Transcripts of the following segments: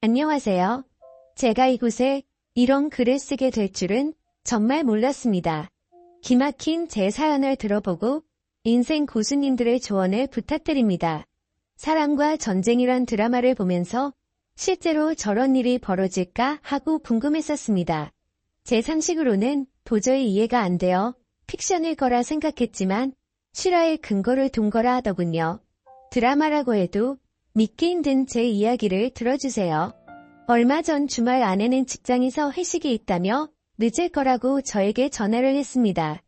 안녕하세요. 제가 이곳에 이런 글을 쓰게 될 줄은 정말 몰랐습니다. 기막힌 제 사연을 들어보고 인생 고수님들의 조언을 부탁드립니다. 사랑과 전쟁이란 드라마를 보면서 실제로 저런 일이 벌어질까 하고 궁금했었습니다. 제 상식으로는 도저히 이해가 안 되어 픽션일 거라 생각했지만 실화의 근거를 둔 거라 하더군요. 드라마라고 해도 믿기 힘든 제 이야기를 들어주세요. 얼마 전 주말 아내는 직장에서 회식이 있다며 늦을 거라고 저에게 전화를 했습니다.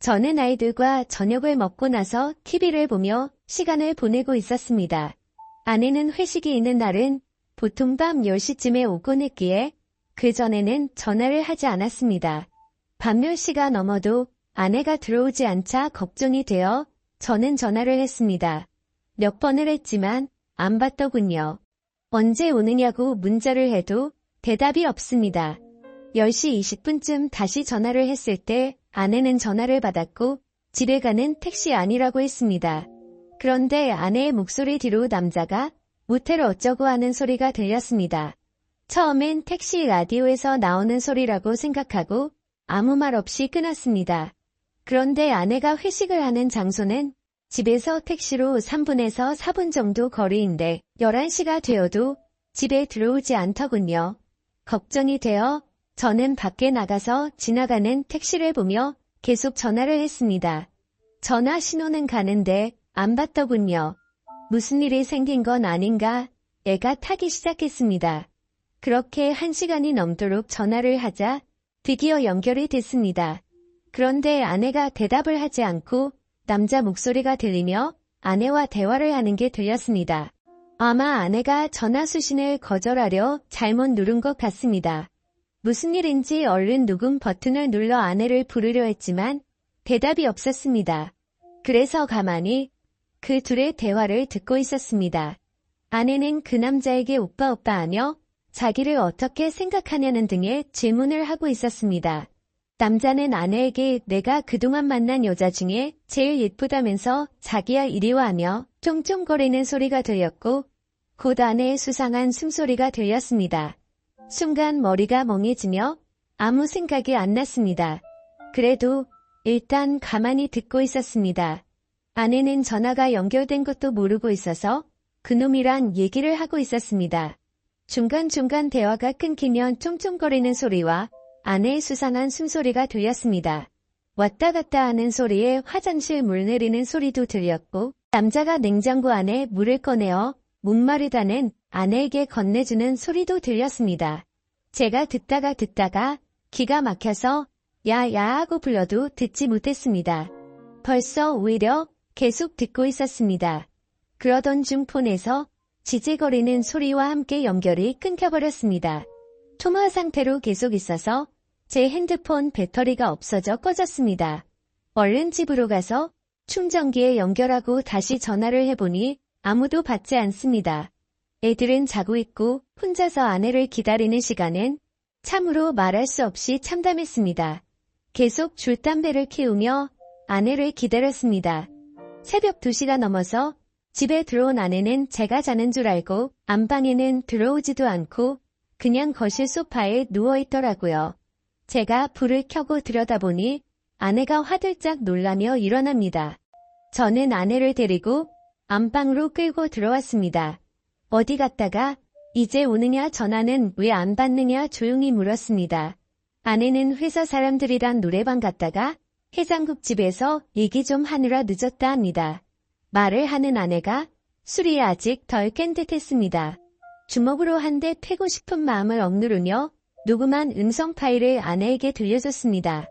저는 아이들과 저녁을 먹고 나서 TV를 보며 시간을 보내고 있었습니다. 아내는 회식이 있는 날은 보통 밤 10시쯤에 오곤 했기에 그전에는 전화를 하지 않았습니다. 밤 10시가 넘어도 아내가 들어오지 않자 걱정이 되어 저는 전화를 했습니다. 몇 번을 했지만 안 받더군요. 언제 오느냐고 문자를 해도 대답이 없습니다. 10시 20분쯤 다시 전화를 했을 때 아내는 전화를 받았고 집에 가는 택시 아니라고 했습니다. 그런데 아내의 목소리 뒤로 남자가 모텔 어쩌고 하는 소리가 들렸습니다. 처음엔 택시 라디오에서 나오는 소리라고 생각하고 아무 말 없이 끊었습니다. 그런데 아내가 회식을 하는 장소는 집에서 택시로 3분에서 4분 정도 거리인데 11시가 되어도 집에 들어오지 않더군요. 걱정이 되어 저는 밖에 나가서 지나가는 택시를 보며 계속 전화를 했습니다. 전화 신호는 가는데 안 받더군요. 무슨 일이 생긴 건 아닌가 애가 타기 시작했습니다. 그렇게 1시간이 넘도록 전화를 하자 드디어 연결이 됐습니다. 그런데 아내가 대답을 하지 않고 남자 목소리가 들리며 아내와 대화를 하는 게 들렸습니다. 아마 아내가 전화 수신을 거절하려 잘못 누른 것 같습니다. 무슨 일인지 얼른 녹음 버튼을 눌러 아내를 부르려 했지만 대답이 없었습니다. 그래서 가만히 그 둘의 대화를 듣고 있었습니다. 아내는 그 남자에게 오빠 하며 자기를 어떻게 생각하냐는 등의 질문을 하고 있었습니다. 남자는 아내에게 내가 그동안 만난 여자 중에 제일 예쁘다면서 자기야 이리 와 하며 쫑쫑거리는 소리가 들렸고 곧 아내의 수상한 숨소리가 들렸습니다. 순간 머리가 멍해지며 아무 생각이 안 났습니다. 그래도 일단 가만히 듣고 있었습니다. 아내는 전화가 연결된 것도 모르고 있어서 그놈이랑 얘기를 하고 있었습니다. 중간중간 대화가 끊기면 쫑쫑거리는 소리와 아내의 수상한 숨소리가 들렸습니다. 왔다 갔다 하는 소리에 화장실 물 내리는 소리도 들렸고 남자가 냉장고 안에 물을 꺼내어 목마르다는 아내에게 건네주는 소리도 들렸습니다. 제가 듣다가 기가 막혀서 야야 하고 불러도 듣지 못했습니다. 벌써 오히려 계속 듣고 있었습니다. 그러던 중 폰에서 지지거리는 소리와 함께 연결이 끊겨버렸습니다. 통화 상태로 계속 있어서 제 핸드폰 배터리가 없어져 꺼졌습니다. 얼른 집으로 가서 충전기에 연결하고 다시 전화를 해보니 아무도 받지 않습니다. 애들은 자고 있고 혼자서 아내를 기다리는 시간은 참으로 말할 수 없이 참담했습니다. 계속 줄담배를 키우며 아내를 기다렸습니다. 새벽 2시가 넘어서 집에 들어온 아내는 제가 자는 줄 알고 안방에는 들어오지도 않고 그냥 거실 소파에 누워있더라고요. 제가 불을 켜고 들여다보니 아내가 화들짝 놀라며 일어납니다. 저는 아내를 데리고 안방으로 끌고 들어왔습니다. 어디 갔다가 이제 오느냐 전화는 왜 안 받느냐 조용히 물었습니다. 아내는 회사 사람들이랑 노래방 갔다가 해장국집에서 얘기 좀 하느라 늦었다 합니다. 말을 하는 아내가 술이 아직 덜 깬 듯했습니다. 주먹으로 한 대 패고 싶은 마음을 억누르며 녹음한 음성 파일을 아내에게 들려줬습니다.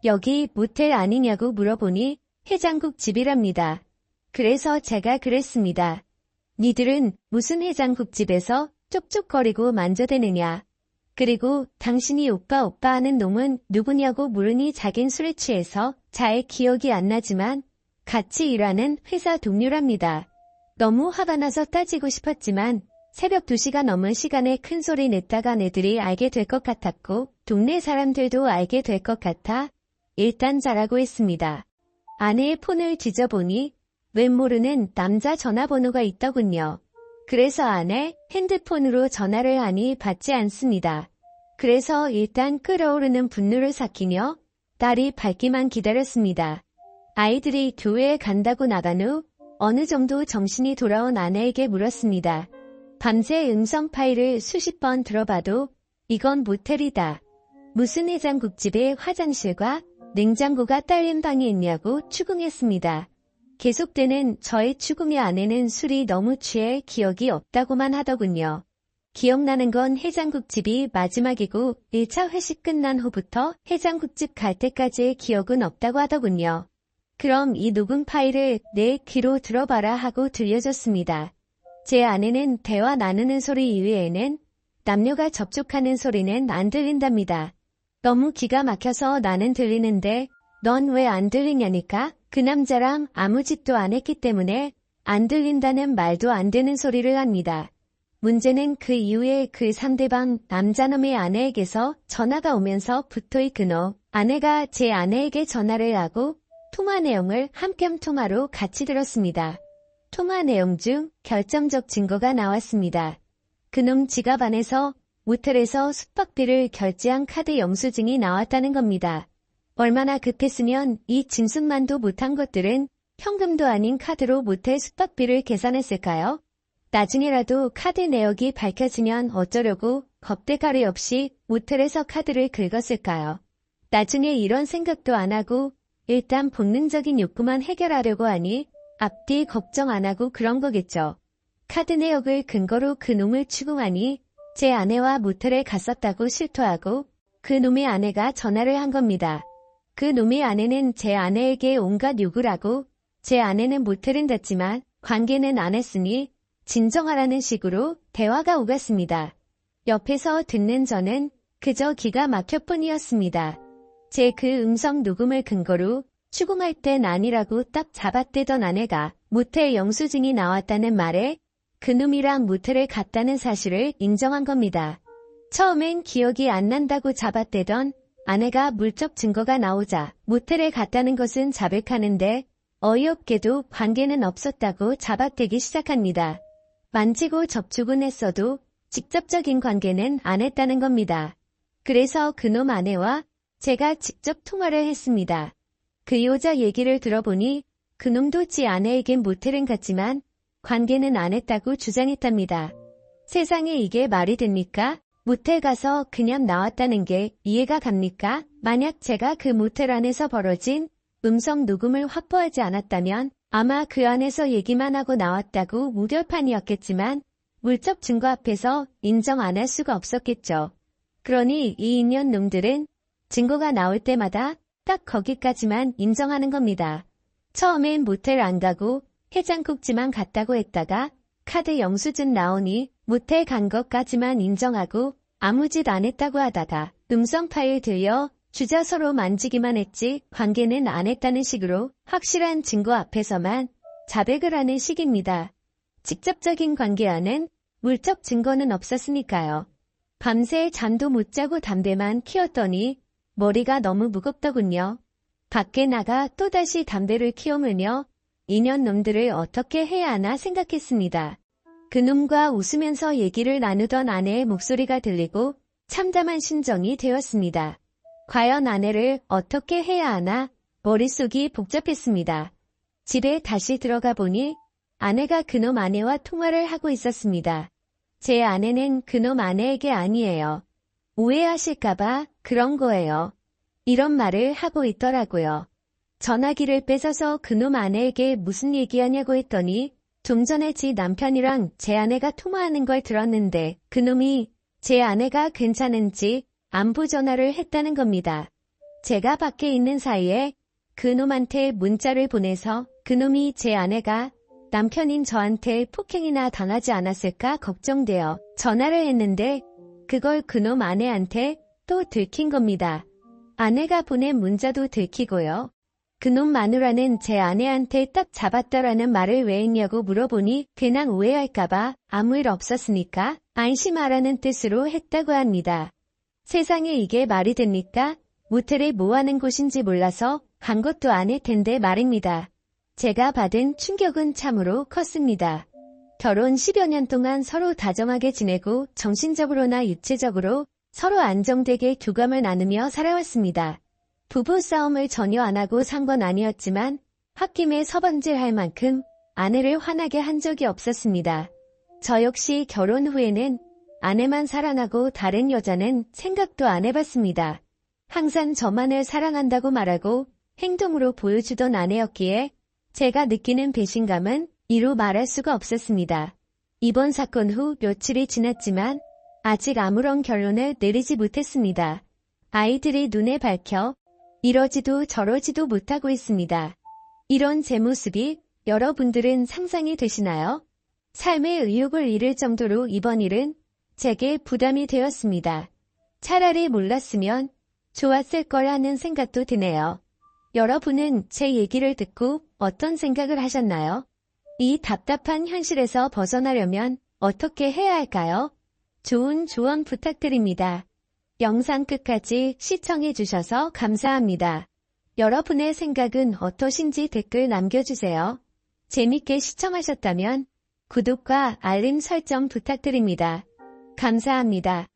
여기 모텔 아니냐고 물어보니 해장국집이랍니다. 그래서 제가 그랬습니다. 니들은 무슨 해장국집에서 쪽쪽거리고 만져대느냐. 그리고 당신이 오빠 하는 놈은 누구냐고 물으니 자긴 술에 취해서 잘 기억이 안 나지만 같이 일하는 회사 동료랍니다. 너무 화가 나서 따지고 싶었지만 새벽 2시가 넘은 시간에 큰 소리 냈다간 애들이 알게 될 것 같았고 동네 사람들도 알게 될 것 같아 일단 자라고 했습니다. 아내의 폰을 뒤져보니 웬 모르는 남자 전화번호가 있더군요. 그래서 아내 핸드폰으로 전화를 하니 받지 않습니다. 그래서 일단 끓어오르는 분노를 삭히며 딸이 밝기만 기다렸습니다. 아이들이 교회에 간다고 나간 후 어느 정도 정신이 돌아온 아내에게 물었습니다. 밤새 음성 파일을 수십 번 들어봐도 이건 모텔이다. 무슨 해장국집에 화장실과 냉장고가 딸린 방이 있냐고 추궁했습니다. 계속되는 저의 추궁에 아내는 술이 너무 취해 기억이 없다고만 하더군요. 기억나는 건 해장국집이 마지막이고 1차 회식 끝난 후부터 해장국집 갈 때까지의 기억은 없다고 하더군요. 그럼 이 녹음 파일을 내 귀로 들어봐라 하고 들려줬습니다. 제 아내는 대화 나누는 소리 이외에는 남녀가 접촉하는 소리는 안 들린답니다. 너무 기가 막혀서 나는 들리는데 넌 왜 안 들리냐니까? 그 남자랑 아무 짓도 안 했기 때문에 안 들린다는 말도 안 되는 소리를 합니다. 문제는 그 이후에 그 상대방 남자놈의 아내에게서 전화가 오면서 부토의 그노 아내가 제 아내에게 전화를 하고 통화 내용을 함께 통화로 같이 들었습니다. 통화 내용 중 결정적 증거가 나왔습니다. 그놈 지갑 안에서 모텔에서 숙박비를 결제한 카드 영수증이 나왔다는 겁니다. 얼마나 급했으면 이 짐승만도 못한 것들은 현금도 아닌 카드로 모텔 숙박비를 계산했을까요? 나중에라도 카드 내역이 밝혀지면 어쩌려고 겁대가리 없이 모텔에서 카드를 긁었을까요? 나중에 이런 생각도 안 하고 일단 본능적인 욕구만 해결하려고 하니 앞뒤 걱정 안 하고 그런 거겠죠. 카드 내역을 근거로 그 놈을 추궁하니 제 아내와 모텔에 갔었다고 실토하고 그 놈의 아내가 전화를 한 겁니다. 그 놈의 아내는 제 아내에게 온갖 욕을 하고 제 아내는 모텔은 갔지만 관계는 안 했으니 진정하라는 식으로 대화가 오갔습니다. 옆에서 듣는 저는 그저 기가 막혀뿐이었습니다. 제 그 음성 녹음을 근거로 추궁할 땐 아니라고 딱 잡아떼던 아내가 모텔 영수증이 나왔다는 말에 그놈이랑 모텔에 갔다는 사실을 인정한 겁니다. 처음엔 기억이 안 난다고 잡아떼던 아내가 물적 증거가 나오자 모텔에 갔다는 것은 자백하는데 어이없게도 관계는 없었다고 잡아떼기 시작합니다. 만지고 접촉은 했어도 직접적인 관계는 안 했다는 겁니다. 그래서 그놈 아내와 제가 직접 통화를 했습니다. 그 여자 얘기를 들어보니 그놈도 지 아내에겐 모텔은 갔지만 관계는 안 했다고 주장했답니다. 세상에 이게 말이 됩니까? 모텔 가서 그냥 나왔다는 게 이해가 갑니까? 만약 제가 그 모텔 안에서 벌어진 음성 녹음을 확보하지 않았다면 아마 그 안에서 얘기만 하고 나왔다고 무결판이었겠지만 물적 증거 앞에서 인정 안 할 수가 없었겠죠. 그러니 이 인연 놈들은 증거가 나올 때마다 딱 거기까지만 인정하는 겁니다. 처음엔 모텔 안 가고 해장국집만 갔다고 했다가 카드 영수증 나오니 모텔 간 것까지만 인정하고 아무 짓 안 했다고 하다가 음성 파일 들려 주자 서로 만지기만 했지 관계는 안 했다는 식으로 확실한 증거 앞에서만 자백을 하는 식입니다. 직접적인 관계와는 물적 증거는 없었으니까요. 밤새 잠도 못 자고 담배만 키웠더니 머리가 너무 무겁더군요. 밖에 나가 또다시 담배를 키우며 인연 놈들을 어떻게 해야 하나 생각했습니다. 그놈과 웃으면서 얘기를 나누던 아내의 목소리가 들리고 참담한 심정이 되었습니다. 과연 아내를 어떻게 해야 하나 머릿속이 복잡했습니다. 집에 다시 들어가 보니 아내가 그놈 아내와 통화를 하고 있었습니다. 제 아내는 그놈 아내에게 아니에요. 오해하실까봐 그런 거예요. 이런 말을 하고 있더라고요. 전화기를 뺏어서 그놈 아내에게 무슨 얘기하냐고 했더니 좀 전에 지 남편이랑 제 아내가 통화하는 걸 들었는데 그놈이 제 아내가 괜찮은지 안부 전화를 했다는 겁니다. 제가 밖에 있는 사이에 그놈한테 문자를 보내서 그놈이 제 아내가 남편인 저한테 폭행이나 당하지 않았을까 걱정되어 전화를 했는데 그걸 그놈 아내한테 또 들킨 겁니다. 아내가 보낸 문자도 들키고요. 그놈 마누라는 제 아내한테 딱 잡았다라는 말을 왜 했냐고 물어보니 괜한 오해할까봐 아무 일 없었으니까 안심하라는 뜻으로 했다고 합니다. 세상에 이게 말이 됩니까? 모텔에 뭐 하는 곳인지 몰라서 간 것도 아닐 텐데 말입니다. 제가 받은 충격은 참으로 컸습니다. 결혼 10여 년 동안 서로 다정하게 지내고 정신적으로나 육체적으로 서로 안정되게 교감을 나누며 살아왔습니다. 부부싸움을 전혀 안 하고 산 건 아니었지만 홧김에 서방질할 만큼 아내를 화나게 한 적이 없었습니다. 저 역시 결혼 후에는 아내만 사랑하고 다른 여자는 생각도 안 해봤습니다. 항상 저만을 사랑한다고 말하고 행동으로 보여주던 아내였기에 제가 느끼는 배신감은 이루 말할 수가 없었습니다. 이번 사건 후 며칠이 지났지만 아직 아무런 결론을 내리지 못했습니다. 아이들이 눈에 밝혀 이러지도 저러지도 못하고 있습니다. 이런 제 모습이 여러분들은 상상이 되시나요? 삶의 의욕을 잃을 정도로 이번 일은 제게 부담이 되었습니다. 차라리 몰랐으면 좋았을 거라는 생각도 드네요. 여러분은 제 얘기를 듣고 어떤 생각을 하셨나요? 이 답답한 현실에서 벗어나려면 어떻게 해야 할까요? 좋은 조언 부탁드립니다. 영상 끝까지 시청해주셔서 감사합니다. 여러분의 생각은 어떠신지 댓글 남겨주세요. 재밌게 시청하셨다면 구독과 알림 설정 부탁드립니다. 감사합니다.